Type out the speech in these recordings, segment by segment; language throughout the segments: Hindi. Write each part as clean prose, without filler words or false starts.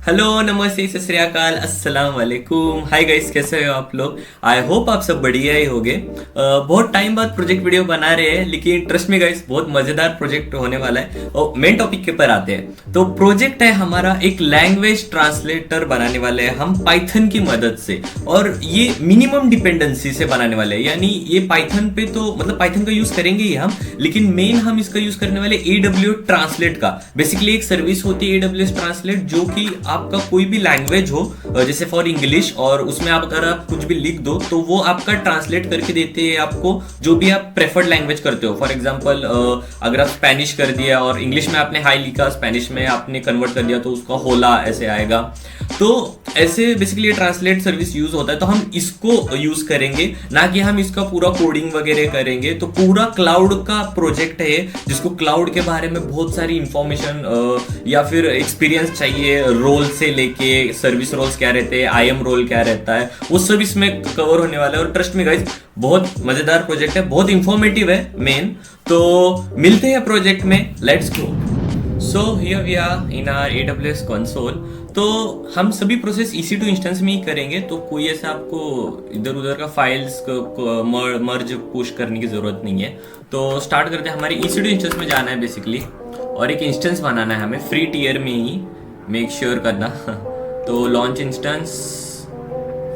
हेलो, नमस्ते, सत श्री अकाल, अस्सलाम वालेकुम। हाय गाइस, कैसे हो आप लोग? आई होप आप सब बढ़िया ही होगे। बहुत टाइम बाद प्रोजेक्ट वीडियो बना रहे हैं, लेकिन ट्रस्ट में गाइस बहुत मजेदार प्रोजेक्ट होने वाला है। और मेन टॉपिक के ऊपर आते हैं। तो प्रोजेक्ट है हमारा एक लैंग्वेज ट्रांसलेटर बनाने वाले हैं हम पाइथन की मदद से। और ये मिनिमम डिपेंडेंसी से बनाने वाले हैं, यानी ये पाइथन पे तो मतलब पाइथन का यूज करेंगे ही हम, लेकिन मेन हम इसका यूज करने वाले AWS ट्रांसलेट का। बेसिकली एक सर्विस होती है AWS ट्रांसलेट, जो कि आपका कोई भी लैंग्वेज हो, जैसे फॉर इंग्लिश, और उसमें आप अगर आप कुछ भी लिख दो तो वो आपका ट्रांसलेट करके देते हैं आपको जो भी आप प्रेफर्ड लैंग्वेज करते हो। फॉर एग्जांपल अगर आप स्पेनिश कर दिया और इंग्लिश में आपने हाई लिखा, स्पेनिश में आपने कन्वर्ट कर दिया तो उसका होला ऐसे आएगा। तो ऐसे बेसिकली ये ट्रांसलेट सर्विस यूज होता है, तो हम इसको यूज करेंगे, ना कि हम इसका पूरा कोडिंग वगैरह करेंगे। तो पूरा क्लाउड का प्रोजेक्ट है, जिसको क्लाउड के बारे में बहुत सारी इंफॉर्मेशन या फिर एक्सपीरियंस चाहिए, रोल से लेके सर्विस रोल्स क्या रहते हैं, IAM रोल क्या रहता है, वो सब इसमें कवर होने वाला है। और ट्रस्ट में गाइस बहुत मजेदार प्रोजेक्ट है, बहुत इंफॉर्मेटिव है मेन। तो मिलते हैं प्रोजेक्ट में, let's go. So here we are in our AWS console. तो हम सभी प्रोसेस EC2 इंस्टेंस में ही करेंगे, तो कोई ऐसा आपको इधर उधर का फाइल्स को मर्ज पुश करने की ज़रूरत नहीं है। तो स्टार्ट करते हैं। हमारे EC2 इंस्टेंस में जाना है बेसिकली, और एक इंस्टेंस बनाना है हमें फ्री टियर में ही, मेक श्योर करना। तो लॉन्च इंस्टेंस,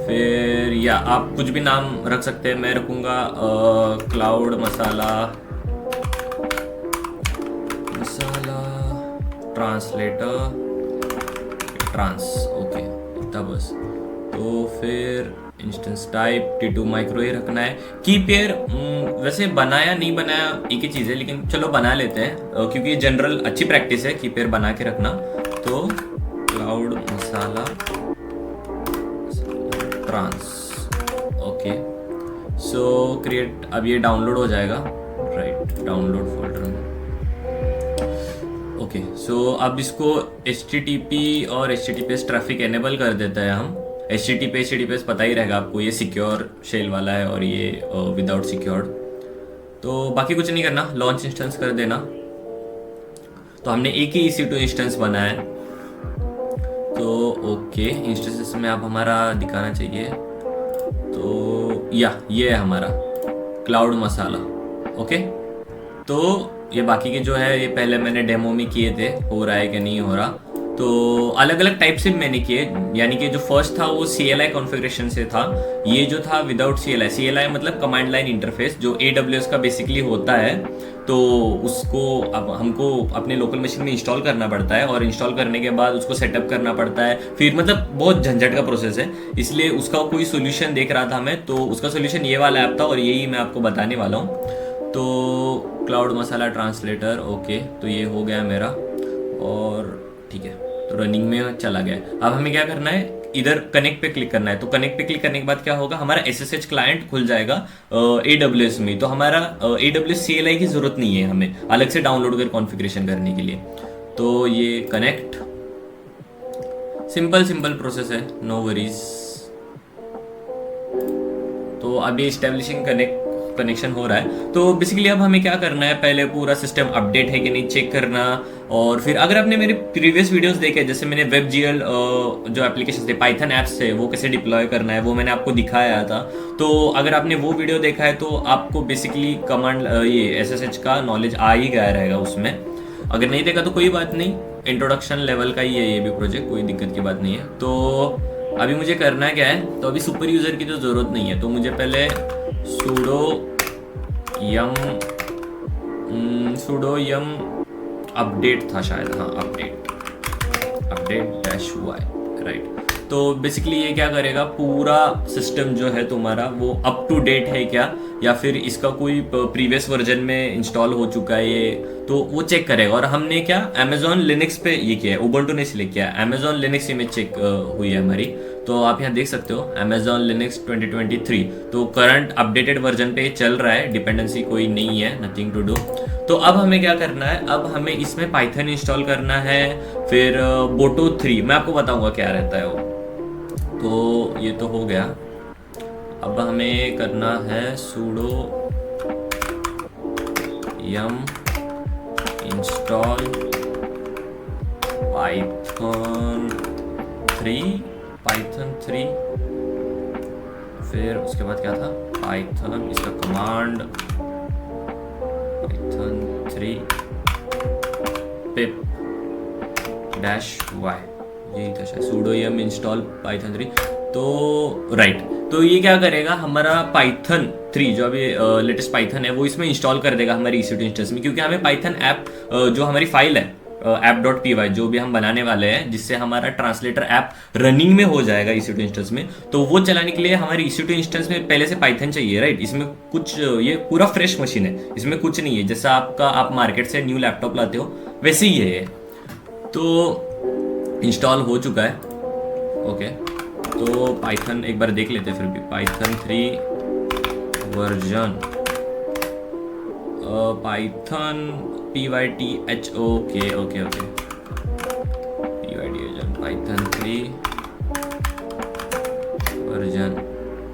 फिर या आप कुछ भी नाम रख सकते हैं। मैं रखूँगा क्लाउड मसाला ट्रांसलेटर ट्रांस, ओके, इतना बस। तो फिर इंस्टेंस टाइप T2 माइक्रो ही रखना है। की पेयर वैसे बनाया नहीं बनाया एक ही चीज़ है, लेकिन चलो बना लेते हैं क्योंकि ये जनरल अच्छी प्रैक्टिस है की पेयर बना के रखना। तो क्लाउड मसाला ट्रांस, ओके। सो क्रिएट, अब ये डाउनलोड हो जाएगा, राइट, डाउनलोड फोल्डर में। ओके, सो अब इसको HTTP और HTTPS ट्रैफिक एनेबल कर देता है हम। HTTPS पता ही रहेगा आपको, ये सिक्योर शेल वाला है और ये विदाउट सिक्योर्ड। तो बाकी कुछ नहीं करना, लॉन्च इंस्टेंस कर देना। तो हमने एक ही EC2 इंस्टेंस बनाया है। तो ओके, इंस्टेंसेस में अब हमारा दिखाना चाहिए। तो ये है हमारा क्लाउड मसाला, ओके। तो ये बाकी के जो है ये पहले मैंने डेमो में किए थे, हो रहा है कि नहीं हो रहा। तो अलग अलग टाइप से मैंने किए, यानी कि जो फर्स्ट था वो CLI कॉन्फ़िगरेशन से था। ये जो था विदाउट CLI मतलब कमांड लाइन इंटरफेस, जो AWS का बेसिकली होता है। तो उसको अब हमको अपने लोकल मशीन में इंस्टॉल करना पड़ता है, और इंस्टॉल करने के बाद उसको सेटअप करना पड़ता है, फिर मतलब बहुत झंझट का प्रोसेस है। इसलिए उसका कोई सोल्यूशन देख रहा था मैं, तो उसका सोल्यूशन ये वाला ऐप था और यही मैं आपको बताने वाला हूँ। तो क्लाउड मसाला ट्रांसलेटर, ओके, तो ये हो गया मेरा, और ठीक है, तो रनिंग में चला गया। अब हमें क्या करना है, इधर कनेक्ट पे क्लिक करना है। तो कनेक्ट पे क्लिक करने के बाद क्या होगा, हमारा SSH क्लाइंट खुल जाएगा AWS में। तो हमारा AWS CLI की ज़रूरत नहीं है हमें अलग से डाउनलोड कर कॉन्फ़िगरेशन करने के लिए। तो ये कनेक्ट, सिंपल प्रोसेस है, नो वरीज। तो अभी इस्टेब्लिशिंग कनेक्शन हो रहा है। तो बेसिकली अब हमें क्या करना है, पहले पूरा सिस्टम अपडेट है कि नहीं चेक करना। और फिर अगर आपने मेरे प्रीवियस वीडियोस देखे, जैसे मैंने WebGL जो एप्लीकेशन थे, पाइथन ऐप्स थे, वो कैसे डिप्लॉय करना है वो मैंने आपको दिखाया था। तो अगर आपने वो वीडियो देखा है तो आपको बेसिकली कमांड ये SSH का नॉलेज आ ही गया रहेगा उसमें। अगर नहीं देखा तो कोई बात नहीं, इंट्रोडक्शन लेवल का ही है ये भी प्रोजेक्ट, कोई दिक्कत की बात नहीं है। तो अभी मुझे करना क्या है, तो अभी सुपर यूज़र की तो ज़रूरत नहीं है। तो मुझे पहले sudo yum अपडेट था शायद, हाँ, अपडेट -y, राइट। तो बेसिकली ये क्या करेगा, पूरा सिस्टम जो है तुम्हारा वो अप टू डेट है क्या, या फिर इसका कोई प्रीवियस वर्जन में इंस्टॉल हो चुका है ये, तो वो चेक करेगा। और हमने क्या अमेजॉन लिनक्स पे ये किया है, उबंटू ने सिलेक्ट किया है, अमेजॉन लिनक्स इमेज चेक हुई है हमारी। तो आप यहाँ देख सकते हो अमेजॉन लिनक्स 2023, तो करंट अपडेटेड वर्जन पे चल रहा है, डिपेंडेंसी कोई नहीं है, नथिंग टू डू। तो अब हमें क्या करना है, अब हमें इसमें पाइथन इंस्टॉल करना है, फिर बोटो 3, मैं आपको बताऊंगा क्या रहता है वो। तो ये तो हो गया। अब हमें करना है sudo yum install python 3 फिर उसके बाद क्या था, पाइथन, इसका कमांड पाइथन 3 पिप डैश वाई, यही था शायद, sudo yum इंस्टॉल पाइथन 3। तो राइट, तो ये क्या करेगा, हमारा पाइथन 3 जो अभी लेटेस्ट पाइथन है वो इसमें इंस्टॉल कर देगा हमारी EC2 इंस्टेंस में, क्योंकि हमें पाइथन ऐप जो हमारी फाइल है app.py जो भी हम बनाने वाले हैं, जिससे हमारा ट्रांसलेटर ऐप रनिंग में हो जाएगा EC2 इंस्टेंस में, तो वो चलाने के लिए हमारी EC2 इंस्टेंस में पहले से पाइथन चाहिए, राइट। इसमें कुछ, ये पूरा फ्रेश मशीन है, इसमें कुछ नहीं है, जैसा आपका आप मार्केट से न्यू लैपटॉप लाते हो वैसे ही है। तो इंस्टॉल हो चुका है, ओके। तो पाइथन एक बार देख लेते हैं फिर भी, Python 3 version Python pyth, okay pyth Python 3 version.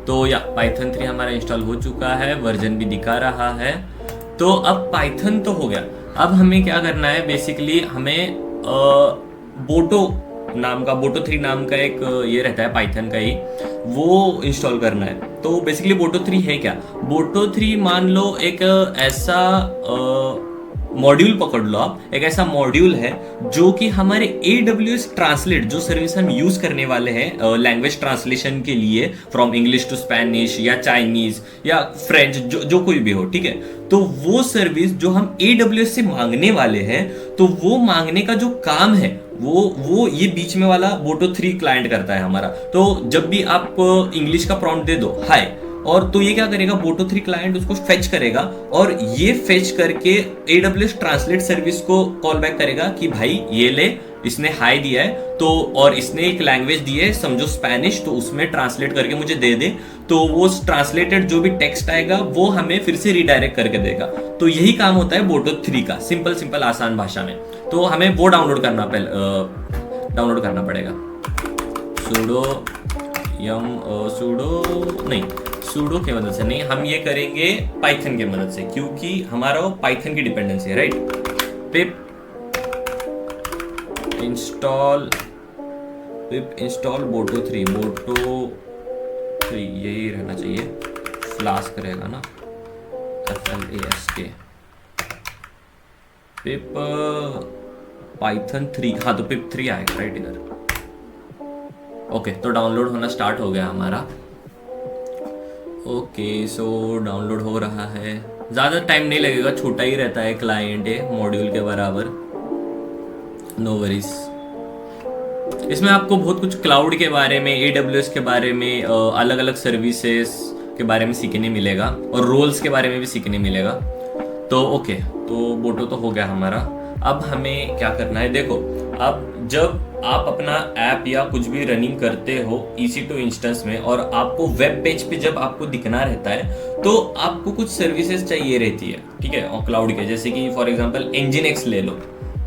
तो या पाइथन 3 हमारा इंस्टॉल हो चुका है, वर्जन भी दिखा रहा है। तो अब पाइथन तो हो गया, अब हमें क्या करना है, बेसिकली हमें बोटो 3 नाम का एक ये रहता है पाइथन का ही, वो इंस्टॉल करना है। तो बेसिकली बोटो 3 है क्या, बोटो 3 मान लो एक ऐसा मॉड्यूल पकड़ लो आप, एक ऐसा मॉड्यूल है जो कि हमारे AWS ट्रांसलेट जो सर्विस हम यूज करने वाले हैं लैंग्वेज ट्रांसलेशन के लिए, फ्रॉम इंग्लिश टू स्पेनिश या चाइनीज या फ्रेंच, जो कोई भी हो, ठीक है। तो वो सर्विस जो हम AWS से मांगने वाले हैं, तो वो मांगने का जो काम है वो ये बीच में वाला बोटो 3 क्लाइंट करता है हमारा। तो जब भी आप इंग्लिश का प्रॉम्प्ट दे दो हाय, और तो ये क्या करेगा, बोटो 3 क्लाइंट उसको फेच करेगा, और ये फेच करके AWS ट्रांसलेट सर्विस को कॉल बैक करेगा कि भाई ये ले, इसने हाई दिया है तो, और इसने एक लैंग्वेज दी है समझो स्पेनिश, तो उसमें ट्रांसलेट करके मुझे दे दे। तो वो ट्रांसलेटेड जो भी टेक्स्ट आएगा वो हमें फिर से रिडायरेक्ट करके देगा। तो यही काम होता है बोटो 3 का, सिंपल आसान भाषा में। तो हमें वो डाउनलोड करना पड़ेगा, sudo की मदद से नहीं, हम ये करेंगे पाइथन की मदद से, क्योंकि हमारा वो पाइथन की डिपेंडेंसी है, राइट। पिप इंस्टॉल बोटो 3 यही रहना चाहिए, फ्लास्क रहेगा ना, FLASK, पिप पाइथन 3, हाँ तो पिप 3 आएगा राइट इधर, ओके। तो डाउनलोड होना स्टार्ट हो गया हमारा, ओके। सो डाउनलोड हो रहा है, ज़्यादा टाइम नहीं लगेगा, छोटा ही रहता है क्लाइंट है, मॉड्यूल के बराबर, नो वरीज। इसमें आपको बहुत कुछ क्लाउड के बारे में, AWS के बारे में, अलग अलग सर्विसेज के बारे में सीखने मिलेगा, और रोल्स के बारे में भी सीखने मिलेगा। तो ओके, तो बोटो तो हो गया हमारा। अब हमें क्या करना है, देखो अब जब आप अपना ऐप या कुछ भी रनिंग करते हो EC2 इंस्टेंस में, और आपको वेब पेज पे जब आपको दिखना रहता है, तो आपको कुछ सर्विसेज चाहिए रहती है, ठीक है, और क्लाउड के, जैसे कि फॉर एग्जांपल Nginx ले लो।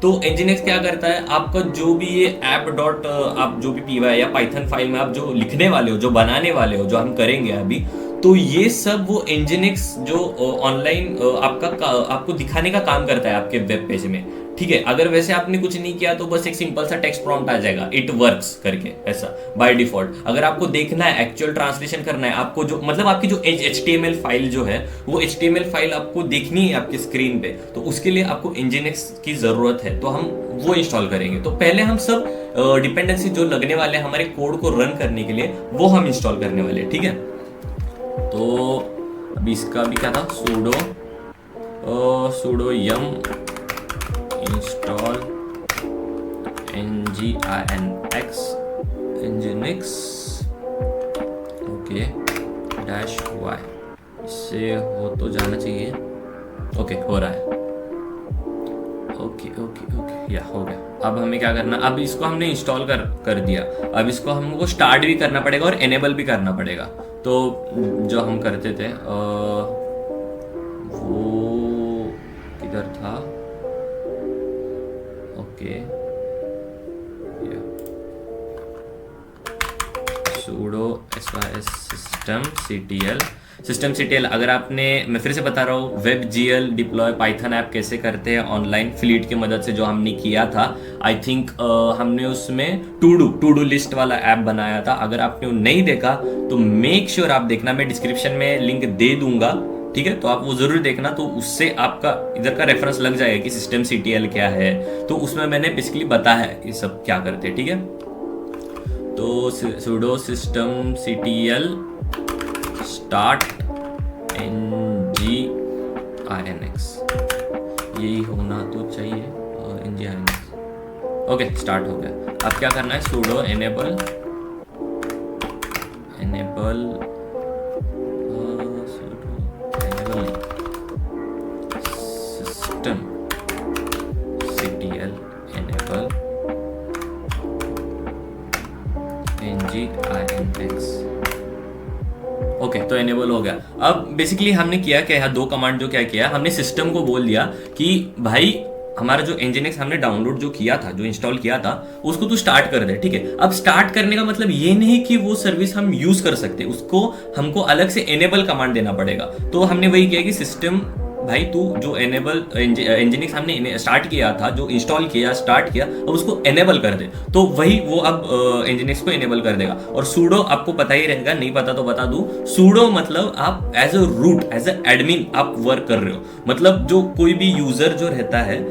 तो Nginx क्या करता है, आपका जो भी ये ऐप डॉट आप जो भी py या पाइथन फाइल में आप जो लिखने वाले हो, जो बनाने वाले हो, जो हम करेंगे अभी, तो ये सब वो Nginx जो ऑनलाइन आपको दिखाने का काम करता है आपके वेब पेज में, ठीक है। अगर वैसे आपने कुछ नहीं किया तो बस एक सिंपल सा टेक्स्ट प्रॉम्प्ट आ जाएगा, इट वर्क्स करके, ऐसा बाय डिफॉल्ट। अगर आपको देखना है, एक्चुअल ट्रांसलेशन करना है, आपको जो मतलब आपकी जो HTML फाइल जो है, वो HTML फाइल आपको देखनी है आपकी स्क्रीन पे, तो उसके लिए आपको Nginx की जरूरत है, तो हम वो इंस्टॉल करेंगे। तो पहले हम सब डिपेंडेंसी जो लगने वाले हैं हमारे कोड को रन करने के लिए, वो हम इंस्टॉल करने वाले हैं, ठीक है। तो अभी इसका भी क्या था, sudo yum install nginx okay -y, इससे हो तो जाना चाहिए, ओके हो रहा है, ओके या हो गया। अब हमें क्या करना, अब इसको हमने इंस्टॉल कर दिया, अब इसको हमको स्टार्ट भी करना पड़ेगा और एनेबल भी करना पड़ेगा। तो जो हम करते थे वो किधर था, ओके sudo sys systemctl अगर आपने, मैं फिर से बता रहा हूँ, WebGL डिप्लॉय पाइथन ऐप कैसे करते हैं ऑनलाइन फ्लीट की मदद से, जो हमने किया था, आई थिंक हमने उसमें टू डू लिस्ट वाला ऐप बनाया था। अगर आपने वो नहीं देखा तो मेक श्योर आप देखना, मैं डिस्क्रिप्शन में लिंक दे दूंगा, ठीक है, तो आप वो जरूर देखना। तो उससे आपका इधर का रेफरेंस लग जाएगा कि systemctl क्या है। तो उसमें मैंने बेसिकली बताया है ये सब क्या करते हैं, ठीक है। तो sudo systemctl start nginx, यही होना तो चाहिए, nginx। ओके, स्टार्ट हो गया। अब क्या करना है, sudo enable systemctl enable nginx। Okay, तो एनेबल हो गया। अब बेसिकली हमने किया क्या है, दो कमांड जो क्या किया, हमने सिस्टम को बोल दिया कि भाई हमारा जो nginx हमने डाउनलोड जो किया था, जो इंस्टॉल किया था, उसको तू स्टार्ट कर दे, ठीक है। अब स्टार्ट करने का मतलब ये नहीं कि वो सर्विस हम यूज कर सकते, उसको हमको अलग से एनेबल कमांड देना पड़ेगा। तो हमने वही किया कि सिस्टम भाई तू जो एनेबल nginx हमने स्टार्ट किया था, जो इंस्टॉल किया स्टार्ट किया, अब उसको एनेबल कर दे। तो वही वो अब nginx को एनेबल कर देगा। और सूडो आपको पता ही रहेगा, नहीं पता तो बता दूं, सूडो मतलब आप as a root, as a admin आप वर्क कर रहे हो। मतलब जो कोई भी यूजर जो रहता है,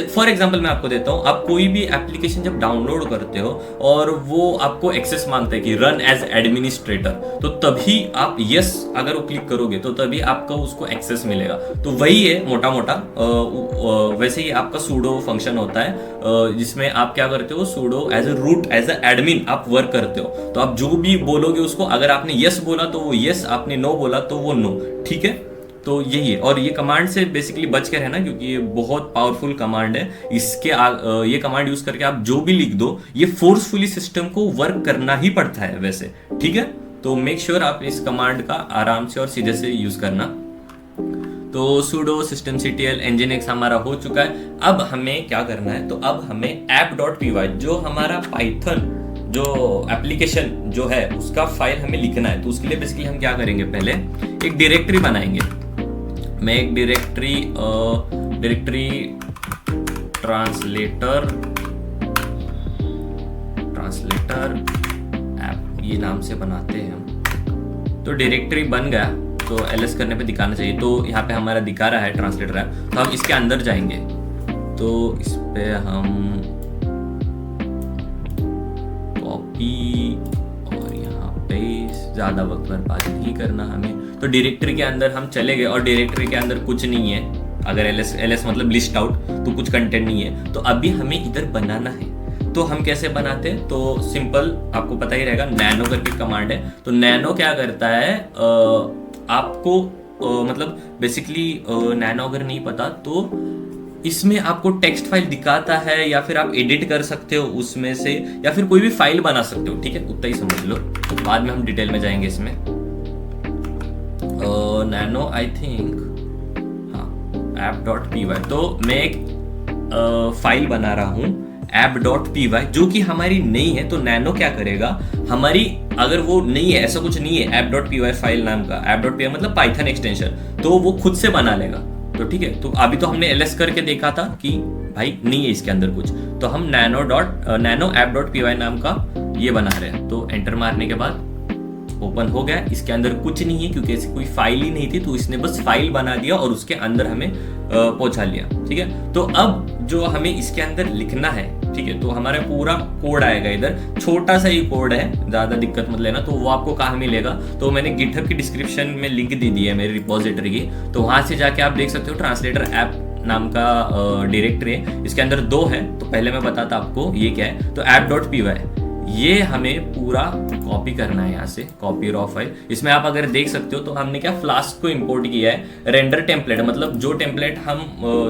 फॉर एग्जांपल मैं आपको देता हूं, आप कोई भी एप्लीकेशन जब डाउनलोड करते हो और वो आपको एक्सेस मांगता है कि रन एज एडमिनिस्ट्रेटर, तो तभी आप यस अगर वो क्लिक करोगे तो तभी आपको उसको एक्सेस मिलेगा। तो वही है मोटा मोटा, वैसे ही आपका सूडो फंक्शन होता है, जिसमें आप क्या करते हो, sudo as a root, as a admin आप वर्क करते हो। तो आप जो भी बोलोगे उसको, अगर आपने यस बोला तो वो यस, आपने नो बोला तो वो नो, ठीक है। तो यही है। और ये कमांड से बेसिकली बच के रहना, क्योंकि ये बहुत पावरफुल कमांड है। ये कमांड यूज करके आप जो भी लिख दो, ये फोर्सफुली सिस्टम को वर्क करना ही पड़ता है वैसे, ठीक है। तो मेक श्योर आप इस कमांड का आराम से और सीधे से यूज करना। तो sudo systemctl nginx हमारा हो चुका है। अब हमें क्या करना है, तो अब हमें app.py जो हमारा पाइथन जो एप्लीकेशन जो है उसका फाइल हमें लिखना है। तो उसके लिए बेसिकली हम क्या करेंगे, पहले एक डायरेक्टरी बनाएंगे। मैं एक डायरेक्टरी ट्रांसलेटर ऐप ये नाम से बनाते हैं हम। तो डायरेक्टरी बन गया, तो ls करने पे दिखाना चाहिए। तो यहाँ पे हमारा दिखा रहा है ट्रांसलेटर ऐप, तो हम इसके अंदर जाएंगे। तो इस पे हम कॉपी, और यहाँ पे ज़्यादा वक्त बर्बाद नहीं करना हमें। तो डायरेक्टरी के अंदर हम चले गए और डायरेक्टरी के अंदर कुछ नहीं है। अगर ls मतलब लिस्ट आउट, तो कुछ कंटेंट नहीं है। तो अभी हमें इधर बनाना है। तो हम कैसे बनाते हैं, तो सिंपल आपको पता ही रहेगा, नैनो करके कमांड है। तो नैनो क्या करता है, आपको मतलब बेसिकली नैनो अगर नहीं पता तो इसमें आपको टेक्स्ट फाइल दिखाता है, या फिर आप एडिट कर सकते हो उसमें से, या फिर कोई भी फाइल बना सकते हो, ठीक है। उतना ही समझ लो, तो बाद में हम डिटेल में जाएंगे इसमें। नैनो आई थिंक, हाँ, app.py। तो मैं एक फाइल बना रहा हूँ app.py, जो कि हमारी नहीं है। तो नैनो क्या करेगा, हमारी अगर वो नहीं है, ऐसा कुछ नहीं है app.py फाइल नाम का, app.py मतलब पाइथन एक्सटेंशन, तो वो खुद से बना लेगा। तो ठीक है, तो अभी तो हमने ls करके देखा था कि भाई नहीं है इसके अंदर कुछ, तो हम nano app.py नाम का ये बना रहे हैं। तो एंटर मारने के बाद ओपन हो गया। इसके अंदर कुछ नहीं है क्योंकि ऐसी कोई फाइल ही नहीं थी, तो इसने बस फाइल बना दिया और उसके अंदर हमें पहुंचा लिया, ठीक है। तो अब जो हमें इसके अंदर लिखना है, ठीक है, तो हमारा पूरा कोड आएगा इधर। छोटा सा ही कोड है, ज्यादा दिक्कत मत लेना। तो वो आपको कहाँ मिलेगा, तो मैंने गिटहब की डिस्क्रिप्शन में लिंक दे दी है मेरी रिपोजिटरी की, तो वहां से जाके आप देख सकते हो। ट्रांसलेटर ऐप नाम का डायरेक्टरी है, इसके अंदर 2 है। तो पहले मैं बताता आपको ये क्या है। तो app.py ये हमें पूरा कॉपी करना है, यहाँ से कॉपी रॉ फाइल। इसमें आप अगर देख सकते हो तो हमने क्या फ्लास्क को इंपोर्ट किया है, रेंडर टेम्पलेट, मतलब जो टेम्पलेट हम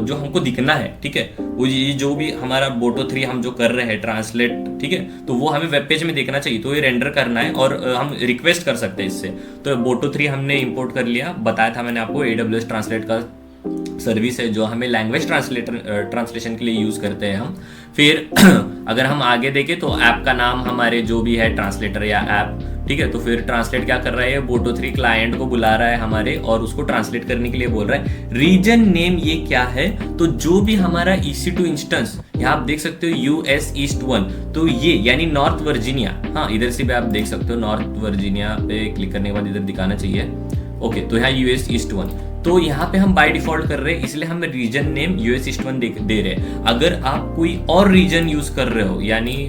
जो हमको दिखना है, ठीक है, वो ये जो भी हमारा बोटो 3 हम जो कर रहे हैं ट्रांसलेट, ठीक है, तो वो हमें वेब पेज में देखना चाहिए। तो ये रेंडर करना है और हम रिक्वेस्ट कर सकते हैं इससे। तो बोटो 3 हमने इंपोर्ट कर लिया, बताया था मैंने आपको, AWS ट्रांसलेट का सर्विस है जो हमें लैंग्वेज ट्रांसलेशन के लिए यूज करते हैं हम। फिर अगर हम आगे देखें तो ऐप का नाम हमारे जो भी है ट्रांसलेटर या ऐप, ठीक है। तो फिर ट्रांसलेट क्या कर रहा है, बोटो 3 क्लाइंट को बुला रहा है हमारे और उसको ट्रांसलेट करने के लिए बोल रहा है। रीजन नेम ये क्या है, तो जो भी हमारा EC2 इंस्टेंस, यहाँ आप देख सकते हो US ईस्ट 1, तो ये यानी नॉर्थ वर्जीनिया, हाँ इधर से भी आप देख सकते हो नॉर्थ वर्जीनिया पे क्लिक करने के बाद इधर दिखाना चाहिए। ओके, तो यहाँ US ईस्ट 1, तो यहाँ पे हम बाय डिफॉल्ट कर रहे हैं, इसलिए हम रीजन नेम US ईस्ट 1 दे रहे हैं। अगर आप कोई और रीजन यूज कर रहे हो, यानी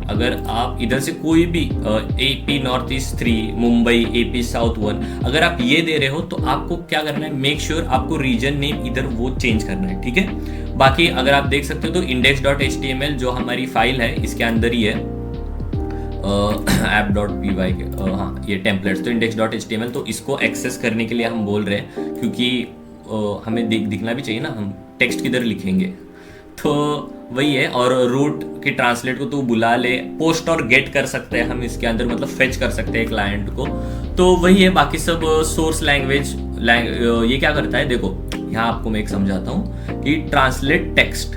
अगर आप इधर से कोई भी AP north east 3, Mumbai AP south 1, अगर आप ये दे रहे हो तो आपको क्या करना है, मेक श्योर आपको रीजन नेम इधर वो चेंज करना है, ठीक है। बाकी अगर आप देख सकते हो तो index.html जो हमारी फाइल है इसके अंदर ही है app.py के, हाँ ये टेम्पलेट्स, तो index.html, तो इसको एक्सेस करने के लिए हम बोल रहे हैं, क्योंकि हमें दिखना भी चाहिए ना, हम टेक्स्ट किधर लिखेंगे, तो वही है। और रूट की ट्रांसलेट को तो बुला ले, पोस्ट और गेट कर सकते हैं हम इसके अंदर, मतलब फेच कर सकते हैं क्लाइंट को, तो वही है। बाकी सब सोर्स लैंग्वेज ये क्या करता है, देखो यहाँ आपको मैं एक समझाता हूँ कि ट्रांसलेट टेक्स्ट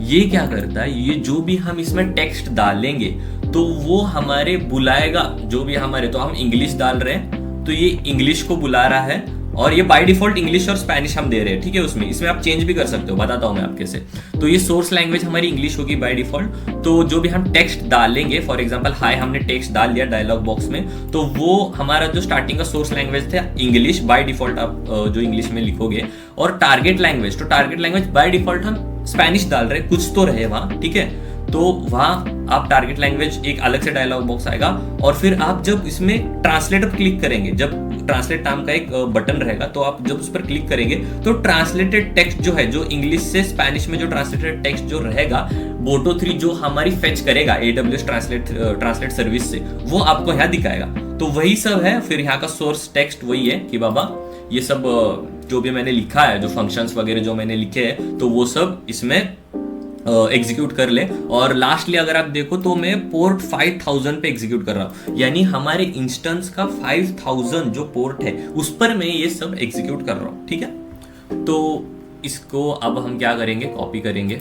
ये क्या करता है, ये जो भी हम इसमें टेक्स्ट डालेंगे तो वो हमारे बुलाएगा, जो भी हमारे, तो हम इंग्लिश डाल रहे हैं तो ये इंग्लिश को बुला रहा है, और ये बाय डिफॉल्ट इंग्लिश और स्पेनिश हम दे रहे हैं, ठीक है। इसमें आप चेंज भी कर सकते हो, बताता हूँ मैं आप कैसे। तो ये सोर्स लैंग्वेज हमारी इंग्लिश होगी बाय डिफॉल्ट, तो जो भी हम टेक्स्ट डालेंगे, फॉर एग्जांपल हाय हमने टेक्स्ट डाल दिया डायलॉग बॉक्स में, तो वो हमारा जो स्टार्टिंग का सोर्स लैंग्वेज था इंग्लिश, बाय डिफॉल्ट आप जो इंग्लिश में लिखोगे, और टारगेट लैंग्वेज, तो टारगेट लैंग्वेज बाय डिफॉल्ट हम स्पेनिश डाल रहे हैं, कुछ तो रहे वहाँ, ठीक है। तो वहाँ आप टारगेट लैंग्वेज एक अलग से डायलॉग बॉक्स आएगा, और फिर आप जब इसमें ट्रांसलेट पर क्लिक करेंगे, जब ट्रांसलेट नाम का एक बटन रहेगा, तो आप जब उस पर क्लिक करेंगे तो ट्रांसलेटेड टेक्स्ट जो है, जो इंग्लिश से स्पेनिश में जो ट्रांसलेटेड टेक्स्ट जो रहेगा, बोटो 3 जो हमारी फेच करेगा AWS ट्रांसलेट सर्विस से, वो आपको यहाँ दिखाएगा। तो वही सब है। फिर यहाँ का सोर्स टेक्स्ट वही है कि बाबा ये सब जो भी मैंने लिखा है, जो फंक्शंस वगैरह जो मैंने लिखे हैं, तो वो सब इसमें एग्जीक्यूट कर ले। और लास्टली अगर आप देखो तो मैं पोर्ट 5000 पे एग्जीक्यूट कर रहा हूँ, यानी हमारे इंस्टेंस का 5000 जो पोर्ट है उस पर मैं ये सब एग्जीक्यूट कर रहा हूँ, ठीक है। तो इसको अब हम क्या करेंगे, कॉपी करेंगे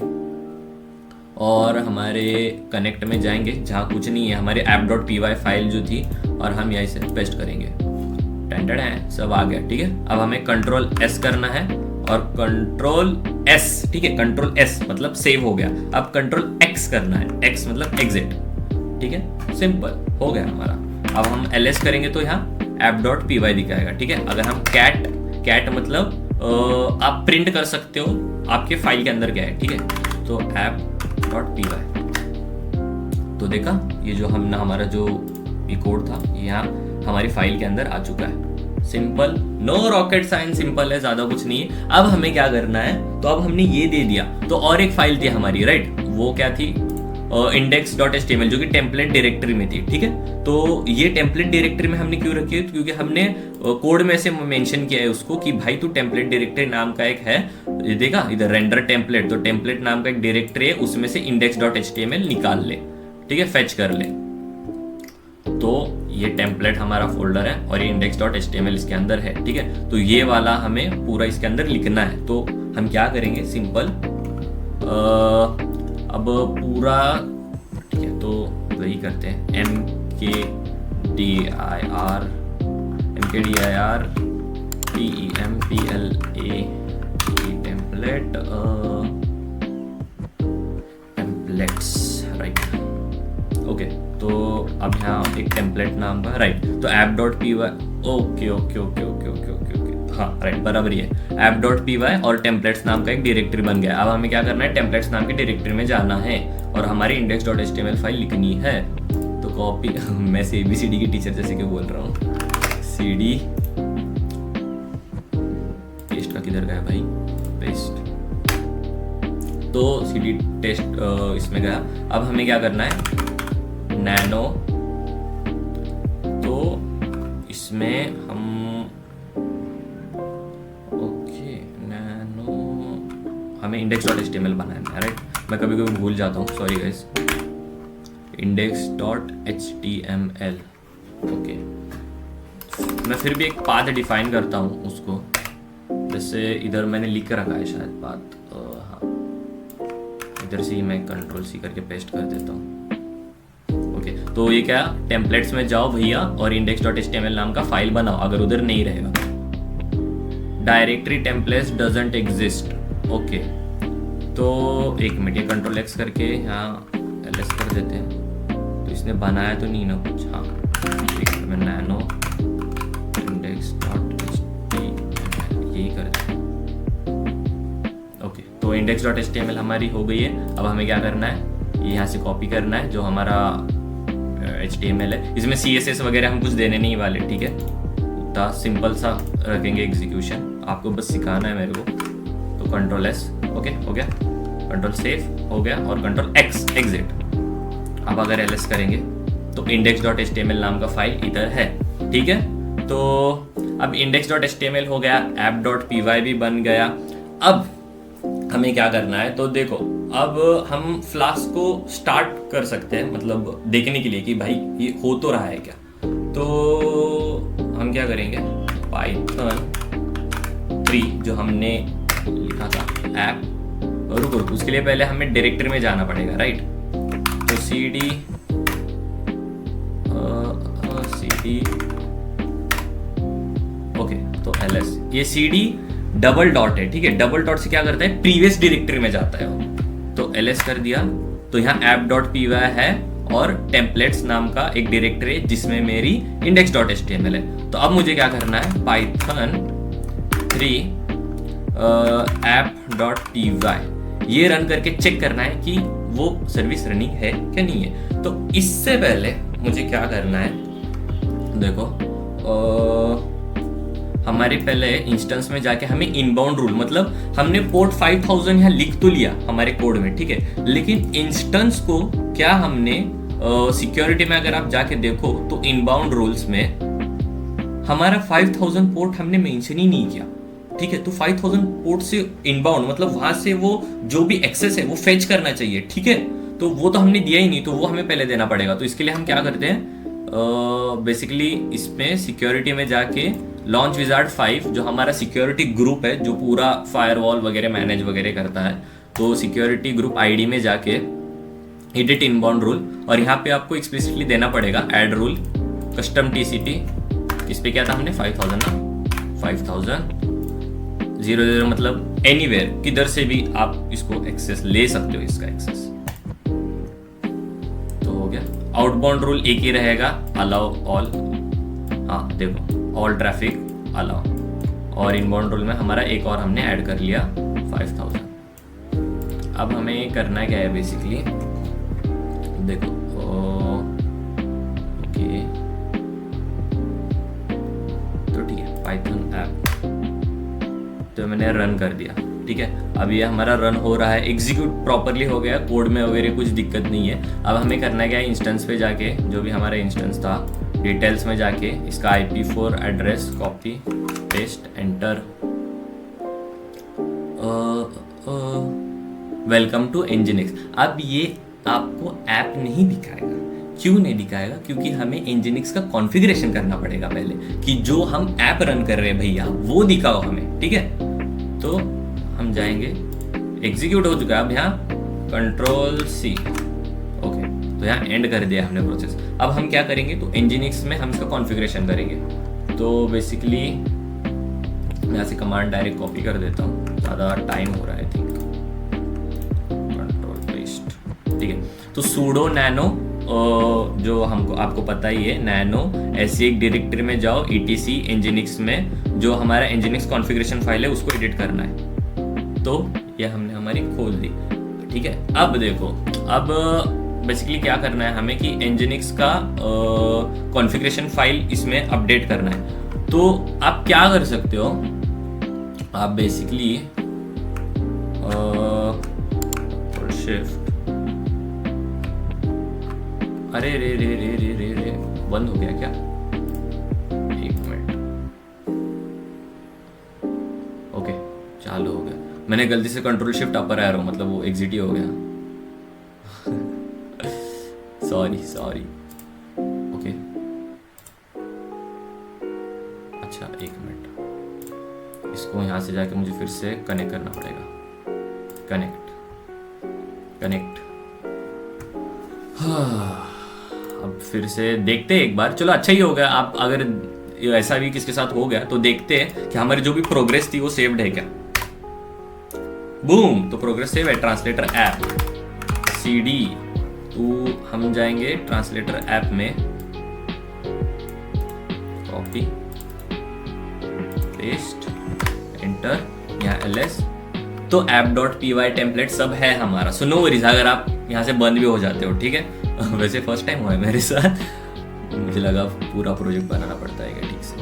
और हमारे कनेक्ट में जाएंगे, जहाँ कुछ नहीं है, हमारे app.py फाइल जो थी, और हम यहीं से पेस्ट करेंगे, टेंडेड है, सब आ गया, ठीक है। अब हमें Ctrl+S करना है और Ctrl+S, ठीक है, Ctrl+S मतलब सेव हो गया। अब Ctrl+X करना है, X मतलब एग्जिट, ठीक है, सिंपल हो गया हमारा। अब हम ls करेंगे तो यहाँ app.py दिखाएगा, ठीक है। अगर हम cat मतलब आप प्रिंट कर सकते हो आपके फाइल के अंदर क्या है, ठीक है। तो app.py, तो देखा ये जो हमारा जो ये कोड था यहाँ हमारी फाइल के अंदर आ चुका है। Simple, no rocket science, simple है, ज्यादा कुछ नहीं है। अब हमें क्या करना है, तो अब हमने ये दे दिया, तो और एक फाइल थी हमारी, राइट, वो क्या थी, index.html, जो कि टेम्पलेट डायरेक्टरी में थी, ठीक है। तो ये टेम्पलेट डायरेक्टरी में हमने क्यों रखी है, क्योंकि हमने कोड में से मेंशन किया है उसको कि भाई तू टेम्पलेट डायरेक्टरी नाम का एक है, ये देखा इधर रेंडर टेम्पलेट, तो टेम्पलेट नाम का एक डायरेक्टरी है, उसमें से index.html निकाल ले, ठीक है, फेच कर ले। तो ये टेम्पलेट हमारा फोल्डर है और ये index.html इसके अंदर है, ठीक है। तो ये वाला हमें पूरा इसके अंदर लिखना है, तो हम क्या करेंगे, सिंपल अब पूरा, ठीक है, तो वही करते हैं, mkdir टेम्पलेट्स, राइट, ओके। तो अब यहाँ एक टेम्पलेट नाम का, राइट, तो app.py, ओके, हाँ राइट, बराबर ही है, app.py और टेम्पलेट्स नाम का एक डायरेक्टरी बन गया। अब हमें क्या करना है, टेम्पलेट्स नाम की डायरेक्टरी में जाना है और हमारी index.html फाइल लिखनी है। तो कॉपी, मैं ABCD की टीचर जैसे क्यों बोल रहा हूँ, CD पेस्ट का किधर गया भाई, पेस्ट, तो CD टेस्ट इसमें गया। अब हमें क्या करना है, नैनो, तो इसमें हम, ओके, नैनो, हमें index.html बनाना है, राइट, मैं कभी कभी भूल जाता हूँ, सॉरी गाइस, index.html, ओके। मैं फिर भी एक पाथ डिफाइन करता हूँ उसको, जैसे इधर मैंने लिख रखा है शायद पाथ, हाँ इधर से ही मैं कंट्रोल सी करके पेस्ट कर देता हूँ। ओके, तो ये क्या, टेम्पलेट्स में जाओ भैया और index.html नाम का फाइल बनाओ अगर उधर नहीं रहेगा। Directory templates doesn't exist. Okay, तो एक मिनट, ये कंट्रोल एक्स करके यहाँ ls कर देते हैं। तो इसने बनाया तो नहीं ना कुछ। हाँ ठीक है, मैं नैनो index.html यही कर देता हूँ। ओके, तो index.html हमारी हो गई है। अब हमें क्या करना है, ये यहाँ से कॉपी करना है जो हमारा HTML है। इसमें CSS वगैरह हम कुछ देने नहीं वाले, ठीक है, उतना सिंपल सा रखेंगे एग्जीक्यूशन। आपको बस सिखाना है मेरे को। तो कंट्रोल S, ओके हो गया, कंट्रोल सेव हो गया और कंट्रोल X एग्जिट। अब अगर ls करेंगे तो index.html नाम का फाइल इधर है, ठीक है। तो अब index.html हो गया, app.py भी बन गया। अब हमें क्या करना है, तो देखो अब हम फ्लास्क को स्टार्ट कर सकते हैं, मतलब देखने के लिए कि भाई ये हो तो रहा है क्या। तो हम क्या करेंगे, Python 3 जो हमने लिखा था ऐप, रुको उसके लिए पहले हमें डायरेक्टरी में जाना पड़ेगा, राइट। तो cd ओके, तो ls, ये cd डबल डॉट है, ठीक है। डबल डॉट से क्या करता है, प्रीवियस डायरेक्टरी में जाता है वो। तो ls कर दिया, तो यहाँ app.py है और टेम्पलेट्स नाम का एक डायरेक्टरी है जिसमें मेरी index.html है। तो अब मुझे क्या करना है, Python 3 app.py ये रन करके चेक करना है कि वो सर्विस रनिंग है क्या नहीं है। तो इससे पहले मुझे क्या करना है, देखो हमारे पहले इंस्टेंस में जाके हमें इनबाउंड रूल, मतलब हमने पोर्ट 5000 यहाँ लिख तो लिया हमारे कोड में, ठीक है, लेकिन इंस्टेंस को क्या हमने सिक्योरिटी में अगर आप जाके देखो तो इनबाउंड रूल्स में हमारा 5000 पोर्ट हमने मेंशन ही नहीं किया, ठीक है। तो 5000 पोर्ट से इनबाउंड मतलब वहां से वो जो भी एक्सेस है वो फेच करना चाहिए, ठीक है। तो वो तो हमने दिया ही नहीं, तो वो हमें पहले देना पड़ेगा। तो इसके लिए हम क्या करते हैं, बेसिकली इसमें सिक्योरिटी में जाके लॉन्च विजार्ड 5 जो हमारा सिक्योरिटी ग्रुप है जो पूरा फायरवॉल वगैरह मैनेज वगैरह करता है, तो सिक्योरिटी ग्रुप आईडी में जाके एडिट इनबाउंड रूल, और यहाँ पे आपको एक्सप्लिसिटली देना पड़ेगा ऐड रूल कस्टम TCP। इस पे क्या था हमने 5000 ना, 5000 00 मतलब एनीवेयर, किधर से भी आप इसको एक्सेस ले सकते हो, इसका एक्सेस। तो हो गया। आउटबाउंड रूल एक ही रहेगा, अलाउ ऑल, हाँ देखो ऑल ट्रैफिक अलाउ, और इनबाउंड रूल में हमारा एक और हमने ऐड कर लिया 5000। अब हमें करना क्या है बेसिकली, देखो ओके, तो ठीक है, पाइथन ऐप तो मैंने रन कर दिया, ठीक है। अब ये हमारा रन हो रहा है, एग्जीक्यूट प्रॉपरली हो गया, कोड में वगैरह कुछ दिक्कत नहीं है। अब हमें करना क्या है, इंस्टेंस पे जाके जो भी हमारा इंस्टेंस था, डिटेल्स में जाके इसका IP4 address copy paste enter, welcome to Nginx। अब ये आपको ऐप नहीं दिखाएगा, क्यों नहीं दिखाएगा, क्योंकि हमें Nginx का कॉन्फ़िगरेशन करना पड़ेगा पहले, कि जो हम ऐप रन कर रहे हैं भैया वो दिखाओ हमें, ठीक है। तो हम जाएंगे, एग्जीक्यूट हो चुका है, अब यहाँ कंट्रोल C, ओके, तो यहाँ एंड कर दिया हमने प्रोसेस। अब हम क्या करेंगे, तो Nginx में हम इसका कॉन्फ़िगरेशन करेंगे। तो बेसिकली मैं यहाँ से कमांड डायरेक्ट कॉपी कर देता हूँ, ज़्यादा टाइम हो रहा है, आई थिंक, कंट्रोल पेस्ट, ठीक है। तो sudo nano जो हमको आपको पता ही है, नैनो ऐसी एक डायरेक्टरी में जाओ, etc Nginx में जो हमारा Nginx कॉन्फ़िगरेशन फाइल है उसको एडिट करना है। तो ये हमने हमारी खोल दी, ठीक है। अब देखो, अब बेसिकली क्या करना है हमें कि Nginx का कॉन्फ़िगरेशन फाइल इसमें अपडेट करना है। तो आप क्या कर सकते हो, आप बेसिकली शिफ्ट, अरे रे रे रे रे रे रे बंद हो गया क्या, एक मिनट, ओके चालू हो गया। मैंने गलती से कंट्रोल शिफ्ट अपर एरो, मतलब वो एग्जिट ही हो गया, सॉरी ओके। अच्छा एक मिनट, इसको यहाँ से जाके मुझे फिर से कनेक्ट करना पड़ेगा, कनेक्ट, कनेक्ट। अब फिर से देखते हैं एक बार। चलो अच्छा ही हो गया। आप अगर ऐसा भी किसके साथ हो गया तो देखते हैं कि हमारी जो भी प्रोग्रेस थी वो सेव्ड है क्या। बूम, तो प्रोग्रेस सेव है। ट्रांसलेटर ऐप CD, तो हम जाएंगे ट्रांसलेटर ऐप में, कॉपी पेस्ट एंटर, यहाँ ls, तो app.py टेम्पलेट सब है हमारा। सो नो वरीज अगर आप यहाँ से बंद भी हो जाते हो, ठीक है। वैसे फर्स्ट टाइम हुआ है मेरे साथ, मुझे लगा पूरा प्रोजेक्ट बनाना पड़ता है क्या ठीक से,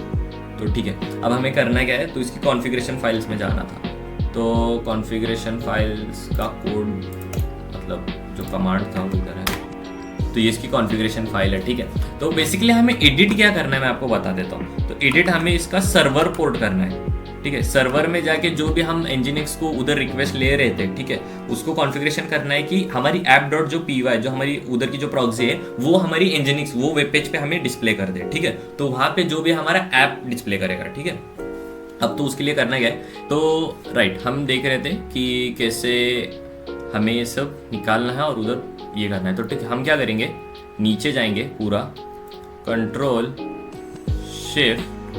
तो ठीक है। अब हमें करना क्या है, तो इसकी कॉन्फ़िगरेशन फाइल्स में जाना था। तो कॉन्फ़िगरेशन फाइल्स का कोड मतलब जो कमांड था वो इधर है, तो ये इसकी कॉन्फ़िगरेशन फाइल है, ठीक है। तो बेसिकली हमें एडिट क्या करना है मैं आपको बता देता हूँ। तो एडिट हमें इसका सर्वर पोर्ट करना है, ठीक है। सर्वर में जाके जो भी हम nginx को उधर रिक्वेस्ट ले रहे थे, ठीक है, उसको कॉन्फ़िगरेशन करना है कि हमारी app.py जो हमारी उधर की जो प्रॉक्सी है वो हमारी nginx वो वेब पेज पे हमें डिस्प्ले कर दे, ठीक है। तो वहाँ पे जो भी हमारा ऐप डिस्प्ले करेगा, ठीक है। अब तो उसके लिए करना क्या है, तो राइट हम देख रहे थे कि कैसे हमें ये सब निकालना है और उधर ये करना है। तो ठीक है, हम क्या करेंगे, नीचे जाएंगे, पूरा कंट्रोल शिफ्ट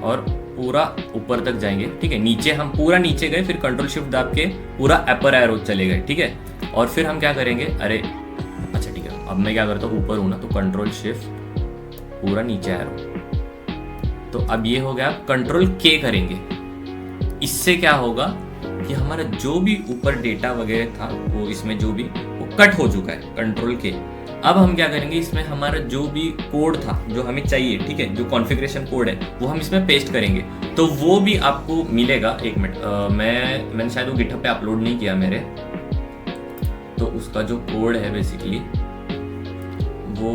और पूरा ऊपर तक जाएंगे, ठीक है। नीचे हम पूरा नीचे गए, फिर कंट्रोल शिफ्ट दाब के पूरा अपर एरो चले गए, ठीक है। और फिर हम क्या करेंगे, अरे अच्छा ठीक है, अब मैं क्या करता हूँ, ऊपर हूँ ना, तो कंट्रोल शिफ्ट पूरा नीचे एरो। तो अब ये हो गया, कंट्रोल K करेंगे। इससे क्या होगा कि हमारा जो भी ऊपर डेटा वगैरह था वो इसमें जो भी वो कट हो चुका है, कंट्रोल K। अब हम क्या करेंगे, इसमें हमारा जो भी कोड था जो हमें चाहिए, ठीक है, जो कॉन्फ़िगरेशन कोड है वो हम इसमें पेस्ट करेंगे। तो वो भी आपको मिलेगा। एक मिनट, मैंने शायद वो गिटहब पे अपलोड नहीं किया मेरे, तो उसका जो कोड है बेसिकली वो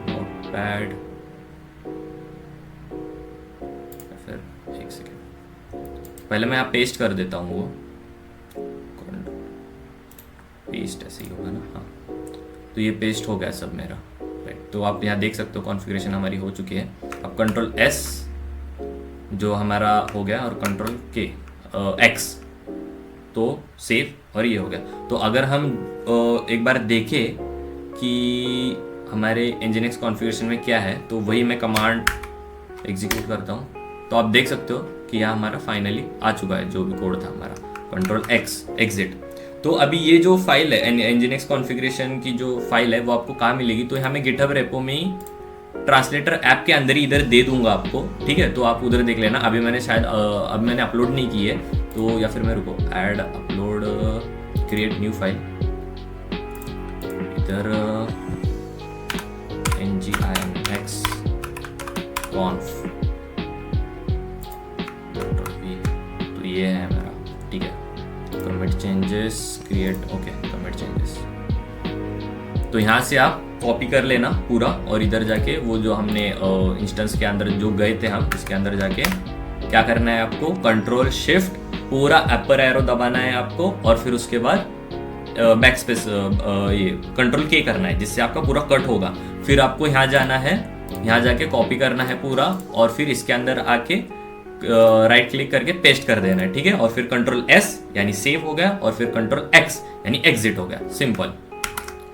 नोटपैड, फिर एक सेकेंड पहले मैं यहाँ पेस्ट कर देता हूँ, वो पेस्ट ऐसे ही होगा ना, हाँ। तो ये पेस्ट हो गया सब मेरा, राइट। तो आप यहाँ देख सकते हो कॉन्फ़िगरेशन हमारी हो चुकी है। अब कंट्रोल S जो हमारा हो गया और कंट्रोल K X तो सेव, और ये हो गया। तो अगर हम एक बार देखें कि हमारे nginx कॉन्फ़िगरेशन में क्या है, तो वही मैं कमांड एग्जीक्यूट करता हूँ, तो आप देख सकते हो कि यहाँ हमारा फाइनली आ चुका है जो भी कोड था हमारा, कंट्रोल X एग्जिट। तो अभी ये जो फाइल है nginx कॉन्फ़िगरेशन की जो फाइल है वो आपको कहाँ मिलेगी, तो यहाँ मैं गिटहब रेपो में ही ट्रांसलेटर ऐप के अंदर ही इधर दे दूंगा आपको, ठीक है। तो आप उधर देख लेना। अभी मैंने शायद अब मैंने अपलोड नहीं की है, तो या फिर मैं रुको, add upload create new file, इधर nginx conf, तो ये है मेरा, ठीक है। Commit changes create, okay commit changes. तो यहाँ से आप कॉपी कर लेना पूरा, और इधर जाके वो जो हमने इंस्टेंस के अंदर जो गए थे हम, इसके अंदर जाके क्या करना है आपको, कंट्रोल शिफ्ट पूरा अपर एरो दबाना है आपको, और फिर उसके बाद बैक स्पेस ये कंट्रोल K करना है, जिससे आपका पूरा कट होगा। फिर आपको यहाँ जाना है, यहाँ जाके कॉपी करना है पूरा, और फिर इसके अंदर आके राइट क्लिक करके पेस्ट कर देना है, ठीक है। और फिर कंट्रोल S यानी सेव हो गया, और फिर कंट्रोल X यानी एग्जिट हो गया, सिंपल।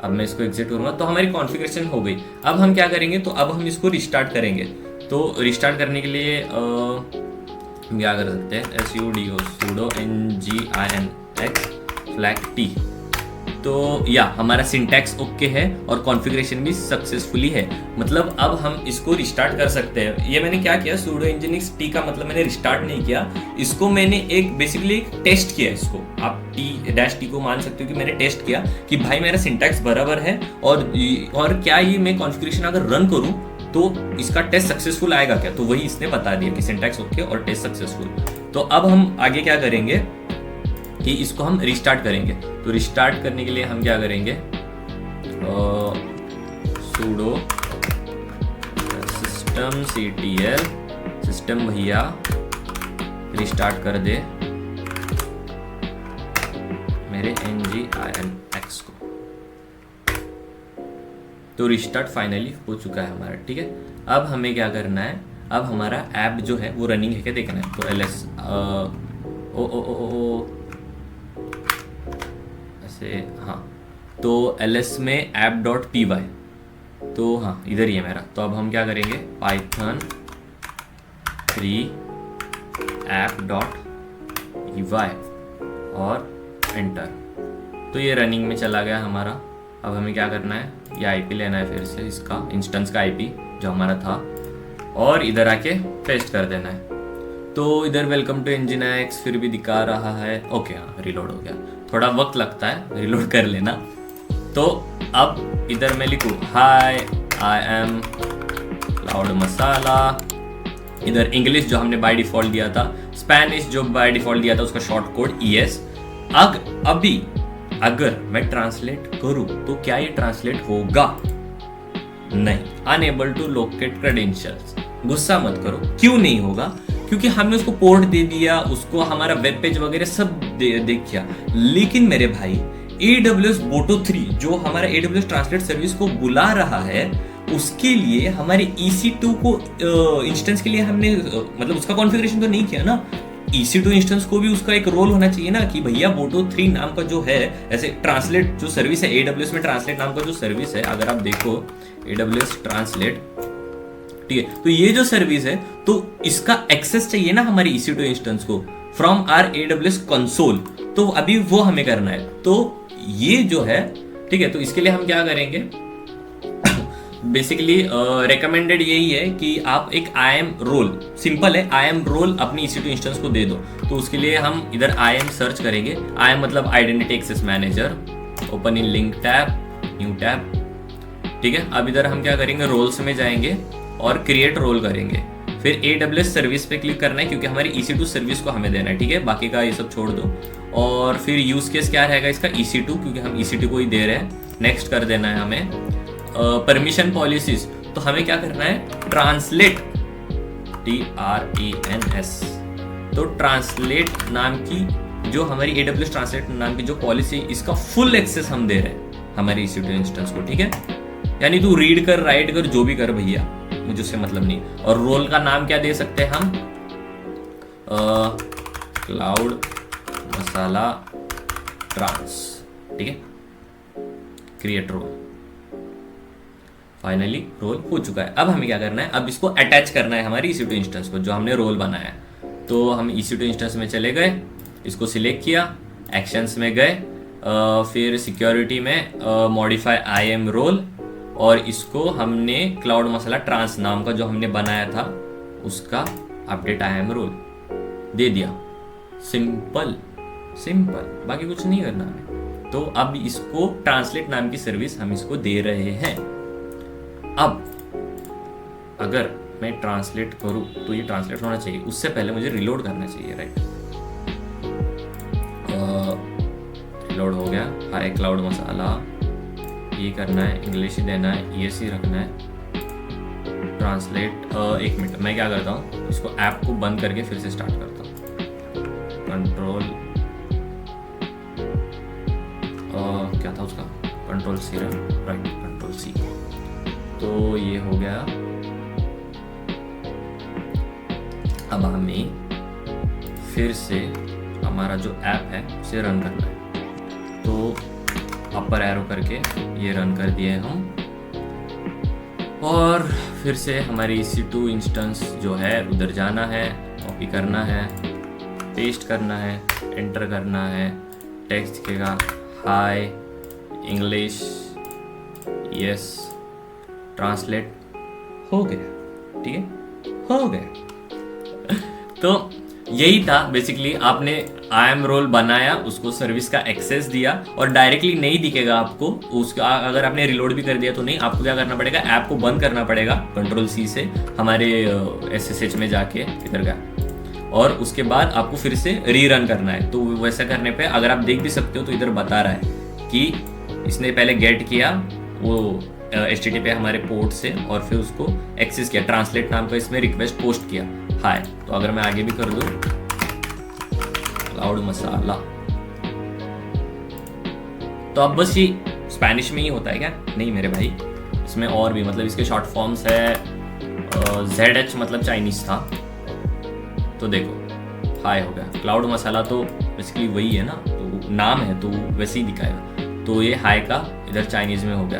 अब मैं इसको एग्जिट करूंगा तो हमारी कॉन्फ़िगरेशन हो गई। अब हम क्या करेंगे, तो अब हम इसको रिस्टार्ट करेंगे। तो रिस्टार्ट करने के लिए हम क्या कर सकते हैं, sudo nginx -t। तो या हमारा सिंटैक्स ओके है और कॉन्फ़िगरेशन भी सक्सेसफुली है, मतलब अब हम इसको रिस्टार्ट कर सकते हैं। ये मैंने क्या किया, sudo nginx t का मतलब मैंने रिस्टार्ट नहीं किया, इसको मैंने एक बेसिकली एक टेस्ट किया। इसको आप t को मान सकते हो कि मैंने टेस्ट किया कि भाई मेरा सिंटैक्स बराबर है, और क्या ये मैं कॉन्फ़िगरेशन अगर रन करूं तो इसका टेस्ट सक्सेसफुल आएगा क्या। तो वही इसने बता दिया कि सिंटैक्स ओके और टेस्ट सक्सेसफुल। तो अब हम आगे क्या करेंगे कि इसको हम रिस्टार्ट करेंगे। तो रिस्टार्ट करने के लिए हम क्या करेंगे, sudo systemctl सिस्टम भैया रिस्टार्ट कर दे मेरे nginx को। तो रिस्टार्ट फाइनली हो चुका है हमारा, ठीक है। अब हमें क्या करना है, अब हमारा ऐप जो है वो रनिंग है क्या देखना है। तो ls से, हाँ, तो ls में app.py, तो हाँ इधर ही है मेरा। तो अब हम क्या करेंगे, python 3 app.py और एंटर। तो ये रनिंग में चला गया हमारा। अब हमें क्या करना है, ये आईपी लेना है फिर से, इसका इंस्टेंस का आईपी जो हमारा था, और इधर आके पेस्ट कर देना है। तो इधर वेलकम टू nginx फिर भी दिखा रहा है। ओके, हाँ रिलोड हो गया, थोड़ा वक्त लगता है, रिलोड कर लेना। तो अब इधर मैं लिखूँ हाय आई एम क्लाउड मसाला, इधर इंग्लिश जो हमने बाय डिफॉल्ट दिया था, स्पेनिश जो बाय डिफॉल्ट दिया था उसका शॉर्ट कोड ES। अभी अगर मैं ट्रांसलेट करूं तो क्या ये ट्रांसलेट होगा? नहीं, अनएबल टू लोकेट क्रेडेंशियल्स। गुस्सा मत करो, क्यों नहीं होगा? क्योंकि हमने उसको पोर्ट दे दिया, उसको हमारा वेब पेज वगैरह सब देख किया, लेकिन मेरे भाई AWS Boto 3 जो हमारा AWS ट्रांसलेट सर्विस को बुला रहा है, उसके लिए हमारे EC2 को इंस्टेंस के लिए हमने मतलब उसका कॉन्फ़िगरेशन तो नहीं किया ना। EC2 इंस्टेंस को भी उसका एक रोल होना चाहिए ना कि भैया Boto 3 नाम का जो है, ऐसे ट्रांसलेट जो सर्विस है AWS में, ट्रांसलेट नाम का जो सर्विस है, अगर आप देखो AWS ट्रांसलेट, ठीक है, तो ये जो सर्विस है तो इसका एक्सेस चाहिए ना हमारी EC2 इंस्टेंस को फ्रॉम आर AWS कंसोल। तो अभी वो हमें करना है। तो ये जो है, ठीक है, तो इसके लिए हम क्या करेंगे, बेसिकली रेकमेंडेड यही है कि आप एक IAM रोल, सिंपल है, IAM रोल अपनी EC2 इंस्टेंस को दे दो। तो उसके लिए हम इधर IAM सर्च करेंगे। IAM मतलब identity access manager, open in link tab, new tab, ठीक है। अब इधर हम क्या करेंगे, रोल्स में जाएंगे और क्रिएट रोल करेंगे, फिर AWS सर्विस पे क्लिक करना है क्योंकि हमारी EC2 सर्विस को हमें देना है, ठीक है, बाकी का ये सब छोड़ दो। और फिर यूज केस क्या रहेगा इसका, EC2, क्योंकि हम EC2 को ही दे रहे हैं, नेक्स्ट कर देना है हमें। परमिशन पॉलिसीज, तो हमें क्या करना है, ट्रांसलेट, TRANS, तो ट्रांसलेट नाम की जो हमारी AWS ट्रांसलेट नाम की जो पॉलिसी, इसका फुल एक्सेस हम दे रहे हैं हमारी EC2 इंस्टेंस को, ठीक है। यानी तू रीड कर, राइट कर, जो भी कर भैया, मुझे उससे मतलब नहीं। और रोल का नाम क्या दे सकते हैं हम, क्लाउड मसाला ट्रांस, ठीक है, क्रिएट रोल। फाइनली रोल हो चुका है। अब हमें क्या करना है, अब इसको अटैच करना है हमारी EC2 इंस्टेंस को जो हमने रोल बनाया है। तो हम EC2 इंस्टेंस में चले गए, इसको सिलेक्ट किया, एक्शंस में गए, फिर सिक्योरिटी में मॉडिफाई IAM रोल, और इसको हमने क्लाउड मसाला ट्रांस नाम का जो हमने बनाया था उसका अपडेट IAM रोल दे दिया। सिंपल सिंपल, बाकी कुछ नहीं करना हमें। तो अब इसको ट्रांसलेट नाम की सर्विस हम इसको दे रहे हैं। अब अगर मैं ट्रांसलेट करूं तो ये ट्रांसलेट होना चाहिए, उससे पहले मुझे रिलोड करना चाहिए, राइट। रिलोड हो गया, हाय क्लाउड मसाला, ये करना है, इंग्लिश ही देना है, ES ही रखना है, ट्रांसलेट। एक मिनट, मैं क्या करता हूँ, इसको ऐप को बंद करके फिर से स्टार्ट करता हूँ, कंट्रोल क्या था उसका, control C, right, control C। तो ये हो गया। अब हमें फिर से हमारा जो ऐप है उसे रन करना है। तो अपर एरो करके ये रन कर दिए हम, और फिर से हमारी EC2 इंस्टेंस जो है उधर जाना है, कॉपी करना है, पेस्ट करना है, एंटर करना है, टेक्स्ट दिखेगा हाय इंग्लिश, यस, ट्रांसलेट, हो गया, ठीक है, हो गया। तो यही था बेसिकली, आपने IAM रोल बनाया, उसको सर्विस का एक्सेस दिया, और डायरेक्टली नहीं दिखेगा आपको उसका। अगर आपने रिलोड भी कर दिया तो नहीं, आपको क्या करना पड़ेगा, ऐप को बंद करना पड़ेगा कंट्रोल C से, हमारे SSH में जाके इधर का, और उसके बाद आपको फिर से रीरन करना है। तो वैसा करने पे अगर आप देख भी सकते हो तो इधर बता रहा है कि इसने पहले गेट किया वो HTTP हमारे पोर्ट से, और फिर उसको एक्सेस किया, ट्रांसलेट नाम का इसमें रिक्वेस्ट पोस्ट किया हाय। तो अगर मैं आगे भी कर दूं, क्लाउड मसाला, तो अब बस ये स्पेनिश में ही होता है क्या? नहीं मेरे भाई, इसमें और भी, मतलब इसके शॉर्ट फॉर्म्स है, ZH मतलब चाइनीज था। तो देखो हाय हो गया, क्लाउड मसाला तो बेसिकली वही है ना, तो नाम है तो वैसे ही दिखाएगा। तो ये हाई का इधर चाइनीज में हो गया।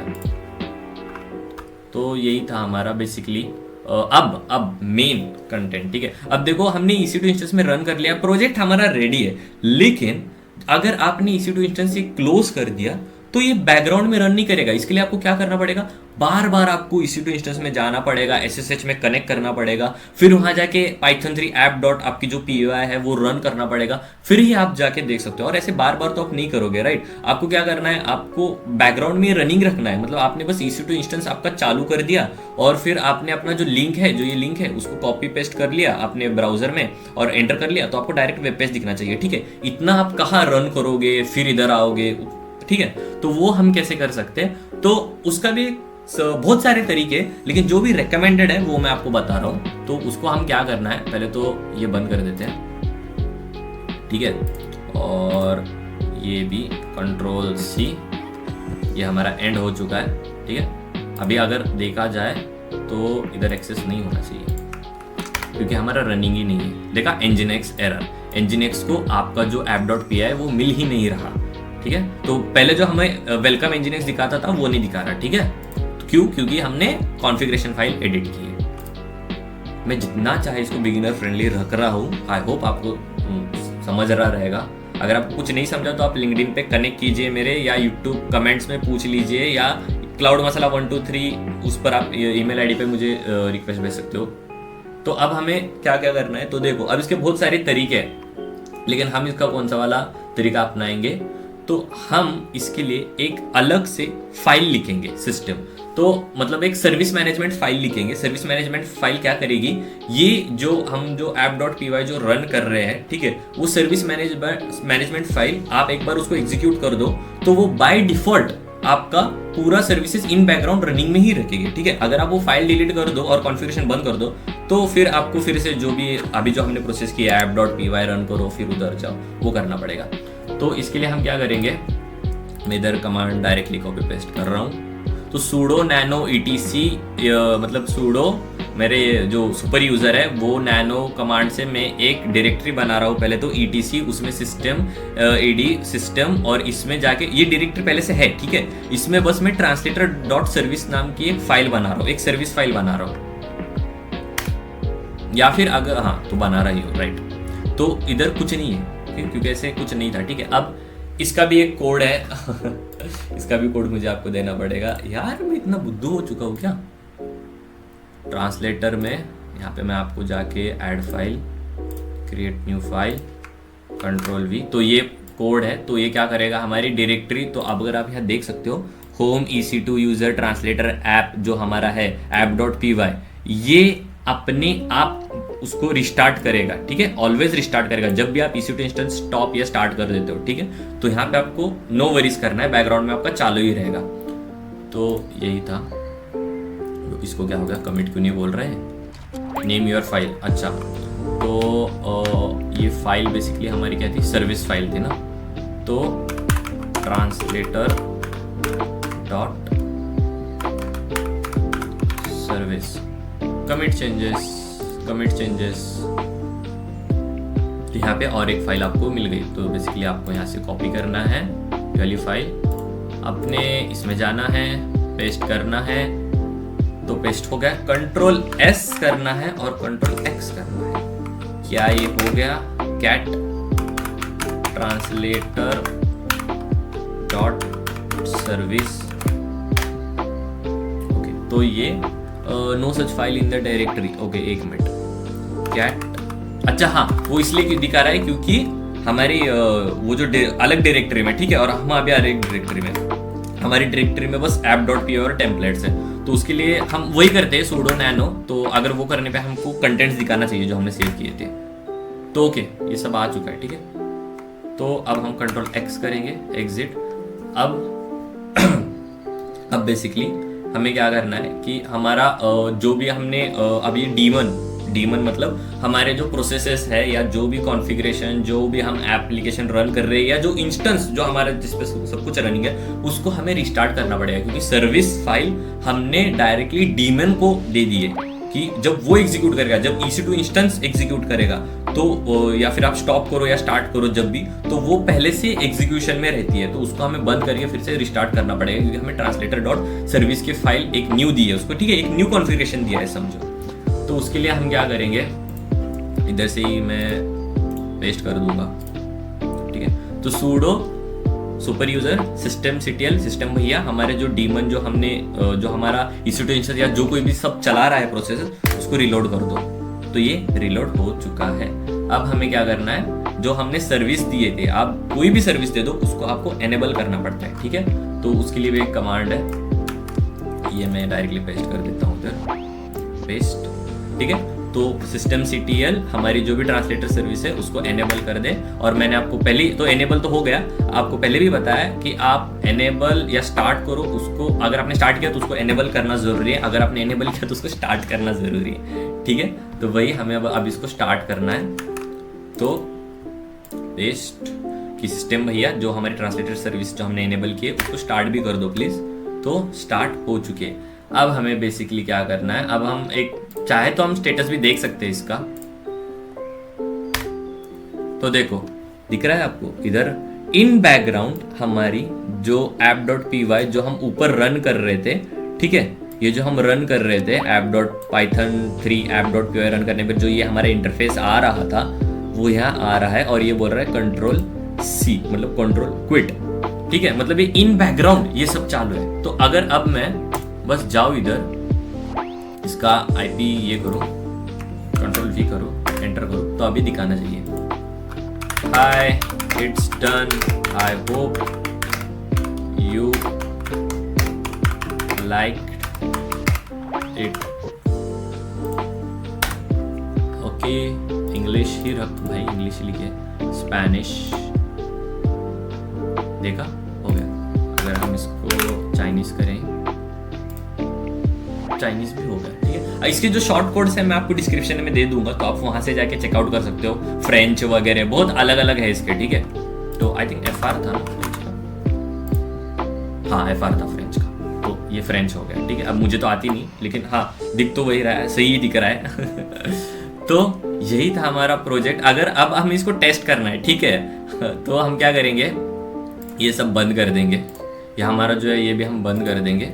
तो यही था हमारा बेसिकली। अब मेन कंटेंट, ठीक है। अब देखो हमने EC2 इंस्टेंस में रन कर लिया, प्रोजेक्ट हमारा रेडी है, लेकिन अगर आपने EC2 इंस्टेंस से क्लोज कर दिया तो ये बैकग्राउंड में रन नहीं करेगा। इसके लिए आपको क्या करना पड़ेगा, बार बार आपको EC2 इंस्टेंस में जाना पड़ेगा, SSH में कनेक्ट करना पड़ेगा, फिर वहां जाके python 3 app डॉट आपकी जो POI है वो रन करना पड़ेगा, फिर ही आप जाके देख सकते हो। और ऐसे बार बार तो आप नहीं करोगे, राइट। आपको क्या करना है, आपको बैकग्राउंड में रनिंग रखना है। मतलब आपने बस EC2 इंस्टेंस आपका चालू कर दिया और फिर आपने अपना जो लिंक है, जो ये लिंक है, उसको कॉपी पेस्ट कर लिया अपने ब्राउजर में और एंटर कर लिया, तो आपको डायरेक्ट वेब पेज दिखना चाहिए, ठीक है। इतना आप कहाँ रन करोगे, फिर इधर आओगे, ठीक है। तो वो हम कैसे कर सकते हैं, तो उसका भी बहुत सारे तरीके, लेकिन जो भी रिकमेंडेड है वो मैं आपको बता रहा हूं। तो उसको हम क्या करना है, पहले तो ये बंद कर देते हैं, ठीक है। और ये भी Ctrl+C, ये हमारा एंड हो चुका है, ठीक है। अभी अगर देखा जाए तो इधर एक्सेस नहीं होना चाहिए क्योंकि हमारा रनिंग ही नहीं है। देखा Nginx एरर, Nginx को आपका जो app.py है वो मिल ही नहीं रहा, ठीक है। तो पहले जो हमें वेलकम Nginx दिखाता था वो नहीं दिखा रहा, ठीक है। तो क्यों, क्योंकि हमने कॉन्फ़िगरेशन फाइल एडिट की है। मैं जितना चाहे इसको बिगिनर फ्रेंडली रख रहा हूँ, आई होप आपको समझ रहा रहेगा। अगर आपको कुछ नहीं समझा तो आप लिंक्डइन पे कनेक्ट कीजिए मेरे, या यूट्यूब कमेंट्स में पूछ लीजिए, या क्लाउड मसाला 123 उस पर आप ईमेल आईडी पे मुझे रिक्वेस्ट भेज सकते हो। तो अब हमें क्या क्या करना है, तो देखो अब इसके बहुत सारे तरीके हैं, लेकिन हम इसका कौन सा वाला तरीका अपनाएंगे, तो हम इसके लिए एक अलग से फाइल लिखेंगे सिस्टम। तो मतलब एक सर्विस मैनेजमेंट फाइल लिखेंगे। सर्विस मैनेजमेंट फाइल क्या करेगी, ये जो हम जो app.py जो रन कर रहे हैं, ठीक है, वो सर्विस मैनेजमेंट फाइल आप एक बार उसको एग्जीक्यूट कर दो तो वो बाय डिफॉल्ट आपका पूरा सर्विसेज इन बैकग्राउंड रनिंग में ही रखेगी, ठीक है। अगर आप वो फाइल डिलीट कर दो और कॉन्फ़िगरेशन बंद कर दो तो फिर आपको फिर से जो भी अभी जो हमने प्रोसेस किया app.py रन करो, फिर उधर जाओ, वो करना पड़ेगा। तो इसके लिए हम क्या करेंगे, मैं इधर कमांड डायरेक्टली कॉपी पेस्ट कर रहा हूँ। तो sudo nano etc, मतलब sudo मेरे जो सुपर यूजर है वो नैनो कमांड से मैं एक डायरेक्टरी बना रहा हूँ पहले तो etc, उसमें सिस्टम एडी सिस्टम, और इसमें जाके ये डायरेक्टरी पहले से है, ठीक है। इसमें बस मैं translator.service नाम की एक फाइल बना रहा हूँ, एक सर्विस फाइल बना रहा हूँ, या फिर अगर हाँ तो बना रही हो, राइट। तो इधर कुछ नहीं है क्योंकि ऐसे कुछ नहीं था, ठीक है। अब इसका भी एक कोड है इसका भी कोड मुझे आपको देना पड़ेगा। यार मैं इतना बुद्धू हो चुका हूँ क्या। ट्रांसलेटर में यहाँ पे मैं आपको जाके add file, create new file, Ctrl+V, तो ये कोड है। तो ये क्या करेगा, हमारी डायरेक्टरी, तो अब अगर आप यहाँ देख सकते हो home EC2 user translator app जो हमारा है app.py, ये अपने आप उसको रिस्टार्ट करेगा, ठीक है। ऑलवेज रिस्टार्ट करेगा जब भी आप EC2 इंस्टेंस स्टॉप या स्टार्ट कर देते हो, ठीक है। तो यहाँ पे आपको नो वरीज करना है, बैकग्राउंड में आपका चालू ही रहेगा। तो यही था। तो इसको क्या हो गया, कमिट क्यों नहीं बोल रहे हैं, नेम योर फाइल। अच्छा, तो ये फाइल बेसिकली हमारी क्या थी, सर्विस फाइल थी ना। तो translator dot service, commit changes, तो यहाँ पे और एक फाइल आपको मिल गई। तो बेसिकली आपको यहाँ से कॉपी करना है वाली फाइल, अपने इसमें जाना है, पेस्ट करना है, तो पेस्ट हो गया। Ctrl+S करना है और Ctrl+X करना है। क्या ये हो गया, cat translator dot service, okay. तो ये no such file in the directory, okay. एक मिनट, कैट, अच्छा हाँ, वो इसलिए क्यों दिखा रहा है क्योंकि हमारी वो जो अलग डायरेक्टरी में, ठीक है, और हम अभी अलग डायरेक्टरी में, हमारी डायरेक्टरी में बस app.py और टेम्पलेट्स है। तो उसके लिए हम वही करते हैं sudo nano, तो अगर वो करने पे हमको कंटेंट्स दिखाना चाहिए जो हमने सेव किए थे। तो ओके, ये सब आ चुका है, ठीक है। तो अब हम Ctrl+X करेंगे, एग्जिट। अब बेसिकली हमें क्या करना है कि हमारा जो भी हमने अभी डीमन मतलब हमारे जो प्रोसेसेस है या जो भी कॉन्फ़िगरेशन, जो भी हम एप्लीकेशन रन कर रहे हैं या जो इंस्टेंस जो हमारे जिस पे सब कुछ रनिंग है, उसको हमें रिस्टार्ट करना पड़ेगा क्योंकि सर्विस फाइल हमने डायरेक्टली डीमन को दे दी है कि जब वो एग्जीक्यूट करेगा, जब EC2 इंस्टेंस एग्जीक्यूट करेगा तो या फिर आप स्टॉप करो या स्टार्ट करो जब भी, तो वो पहले से एग्जीक्यूशन में रहती है, तो उसको हमें बंद करके फिर से रिस्टार्ट करना पड़ेगा, क्योंकि हमें ट्रांसलेटर डॉट सर्विस की फाइल एक न्यू दी है उसको, ठीक है, एक न्यू कॉन्फ़िगरेशन दिया है समझो। तो उसके लिए हम क्या करेंगे, इधर से ही मैं पेस्ट कर दूंगा, ठीक है। तो sudo super user systemctl system भैया हमारे जो डीमन जो हमने जो हमारा EC2 इंस्टेंस या जो कोई भी सब चला रहा है प्रोसेस, उसको रिलोड कर दो। तो ये रिलोड हो चुका है। अब हमें क्या करना है, जो हमने सर्विस दिए थे, आप कोई भी सर्विस दे दो उसको आपको एनेबल करना पड़ता है, ठीक है। तो उसके लिए भी एक कमांड है, ये मैं डायरेक्टली पेस्ट कर देता हूँ इधर, पेस्ट, ठीक है। तो systemctl हमारी जो भी ट्रांसलेटर सर्विस है उसको एनेबल कर दे। और मैंने आपको पहले तो एनेबल तो हो गया, आपको पहले भी बताया कि आप एनेबल या स्टार्ट करो उसको, अगर आपने स्टार्ट किया तो उसको एनेबल करना जरूरी है, अगर आपने एनेबल किया तो उसको स्टार्ट करना जरूरी है, ठीक है। तो वही हमें अब इसको स्टार्ट करना है। तो पेस्ट कि सिस्टम भैया जो हमारी ट्रांसलेटर सर्विस जो हमने एनेबल की है उसको स्टार्ट भी कर दो प्लीज। तो स्टार्ट हो चुके। अब हमें बेसिकली क्या करना है, अब हम एक चाहे तो हम स्टेटस भी देख सकते हैं इसका। तो देखो दिख रहा है आपको इधर इन बैकग्राउंड हमारी जो app.py जो हम ऊपर रन कर रहे थे, ठीक है, ये जो हम रन कर रहे थे app.python3 app.py रन करने पर जो ये हमारा इंटरफेस आ रहा था वो यहाँ आ रहा है, और ये बोल रहा है कंट्रोल C मतलब कंट्रोल क्विट, ठीक है, मतलब ये इन बैकग्राउंड ये सब चालू है। तो अगर अब मैं बस जाओ इधर इसका IP ये करो, कंट्रोल V करो, एंटर करो, तो अभी दिखाना चाहिए hi it's done, I hope you like it. Okay English ही रख भाई, इंग्लिश लिखे, स्पेनिश देखा हो गया। अगर हम इसको चाइनीज करें, चाइनीज भी होगा, ठीक है। इसके जो शॉर्ट कोड्स हैं मैं आपको डिस्क्रिप्शन में दे दूंगा, तो आप वहां से जाके चेकआउट कर सकते हो। फ्रेंच वगैरह बहुत अलग अलग है इसके, ठीक है। तो आई थिंक FR था ना फ्रेंच का, हाँ FR था फ्रेंच का, तो ये फ्रेंच हो गया, ठीक है। अब मुझे तो आती नहीं, लेकिन हाँ दिख तो वही रहा है, सही ही दिख रहा है। तो यही था हमारा प्रोजेक्ट। अगर अब हम इसको टेस्ट करना है, ठीक है, तो हम क्या करेंगे, ये सब बंद कर देंगे, ये हमारा जो है ये भी हम बंद कर देंगे।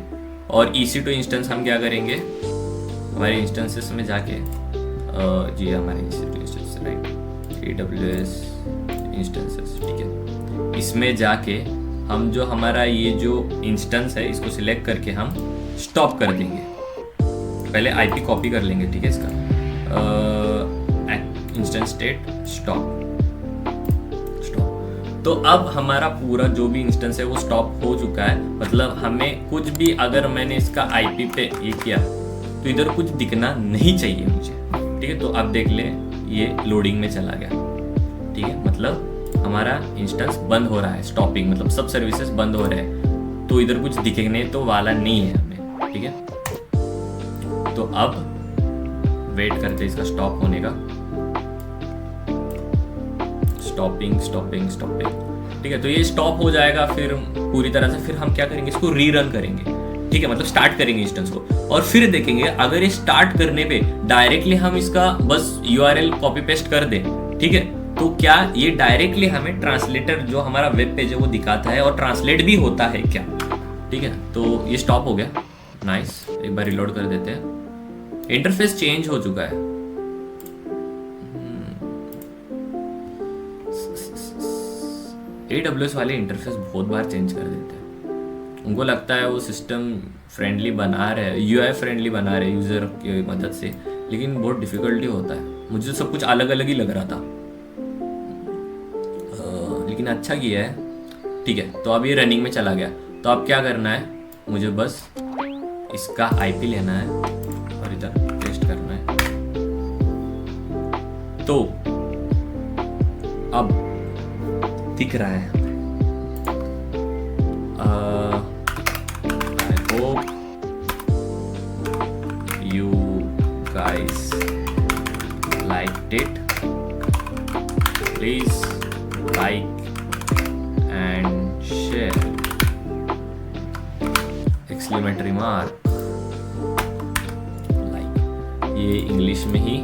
और EC2 इंस्टेंस हम क्या करेंगे, हमारे इंस्टेंसेस में जाके जी हमारे EC2 instance right, AWS instances, ठीक है, इसमें जाके हम जो हमारा ये जो इंस्टेंस है इसको सिलेक्ट करके हम स्टॉप कर देंगे। पहले IP कॉपी कर लेंगे, ठीक है, इसका इंस्टेंस स्टेट स्टॉप। तो अब हमारा पूरा जो भी इंस्टेंस है वो स्टॉप हो चुका है, मतलब हमें कुछ भी अगर मैंने इसका IP पे ये किया तो इधर कुछ दिखना नहीं चाहिए मुझे, ठीक है। तो अब देख ले ये लोडिंग में चला गया, ठीक है, मतलब हमारा इंस्टेंस बंद हो रहा है, स्टॉपिंग मतलब सब सर्विसेज बंद हो रहे हैं, तो इधर कुछ दिखने तो वाला नहीं है हमें, ठीक है। तो अब वेट करते इसका स्टॉप होने का, स्टॉपिंग स्टॉपिंग स्टॉपिंग, ठीक है। तो ये स्टॉप हो जाएगा फिर पूरी तरह से, फिर हम क्या करेंगे, इसको रीरन करेंगे, ठीक है, मतलब स्टार्ट करेंगे इंस्टेंस को, और फिर देखेंगे अगर ये स्टार्ट करने पे डायरेक्टली हम इसका बस URL कॉपी पेस्ट कर दें, ठीक है, तो क्या ये डायरेक्टली हमें ट्रांसलेटर जो हमारा वेब पेज है वो दिखाता है और ट्रांसलेट भी होता है क्या, ठीक है। तो ये स्टॉप हो गया, नाइस। एक बार रिलोड कर देते हैं, इंटरफेस चेंज हो चुका है। AWS वाले इंटरफेस बहुत बार चेंज कर देते हैं, उनको लगता है वो सिस्टम फ्रेंडली बना रहे हैं, UI फ्रेंडली बना रहे हैं यूज़र की मदद से, लेकिन बहुत डिफिकल्टी होता है। मुझे तो सब कुछ अलग अलग ही लग रहा था, लेकिन अच्छा किया है, ठीक है। तो अब ये रनिंग में चला गया। तो अब क्या करना है, मुझे बस इसका IP लेना है और इधर पेस्ट करना है। तो अब दिख रहा है, I hope you guys liked it. Please like and share. Exclamatory mark. Like. ये इंग्लिश में ही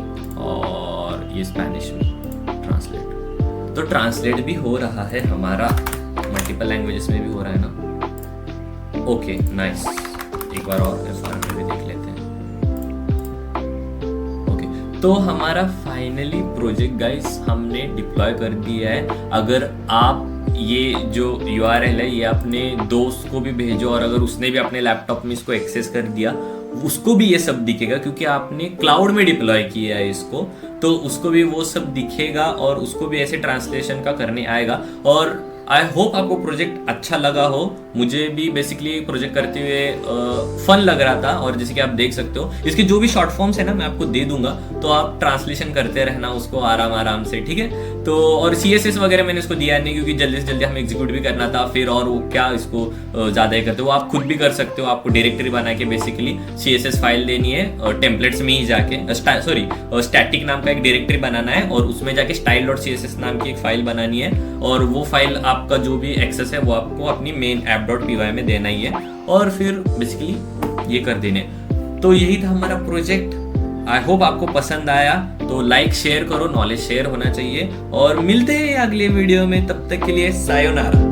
और ये स्पेनिश में ट्रांसलेट। तो ट्रांसलेट भी हो रहा है हमारा, मल्टीपल लैंग्वेजेस में भी हो रहा है ना। ओके नाइस, एक बार और FR में भी देख लेते हैं। ओके, तो हमारा फाइनली प्रोजेक्ट गाइस हमने डिप्लॉय कर दिया है। अगर आप ये जो URL है ये अपने दोस्त को भी भेजो, और अगर उसने भी अपने लैपटॉप में इसको एक्सेस कर दिया उसको भी ये सब दिखेगा, क्योंकि आपने क्लाउड में डिप्लॉय किया है इसको, तो उसको भी वो सब दिखेगा और उसको भी ऐसे ट्रांसलेशन का करने आएगा। और आई होप आपको प्रोजेक्ट अच्छा लगा हो। मुझे भी बेसिकली प्रोजेक्ट करते हुए फन लग रहा था, और जैसे कि आप देख सकते हो इसके जो भी शॉर्ट फॉर्म्स है ना मैं आपको दे दूंगा, तो आप ट्रांसलेशन करते रहना उसको आराम आराम से, ठीक है। तो और CSS वगैरह मैंने इसको दिया नहीं, क्योंकि जल्दी से जल्दी हमें एग्जीक्यूट भी करना था फिर, और वो क्या इसको ज़्यादा ही करते हो, वो आप खुद भी कर सकते हो। आपको डायरेक्टरी बना के बेसिकली CSS फाइल देनी है, और टेम्पलेट्स में ही जाके स्टैटिक नाम का एक डायरेक्टरी बनाना है, और उसमें जाके style.css नाम की एक फाइल बनानी है, और वो फाइल आपका जो भी एक्सेस है वो आपको अपनी मेन app.py में देना ही है, और फिर बेसिकली ये कर देने। तो यही था हमारा प्रोजेक्ट। आई होप आपको पसंद आया, तो लाइक शेयर करो, नॉलेज शेयर होना चाहिए, और मिलते हैं अगले वीडियो में। तब तक के लिए सायोनारा।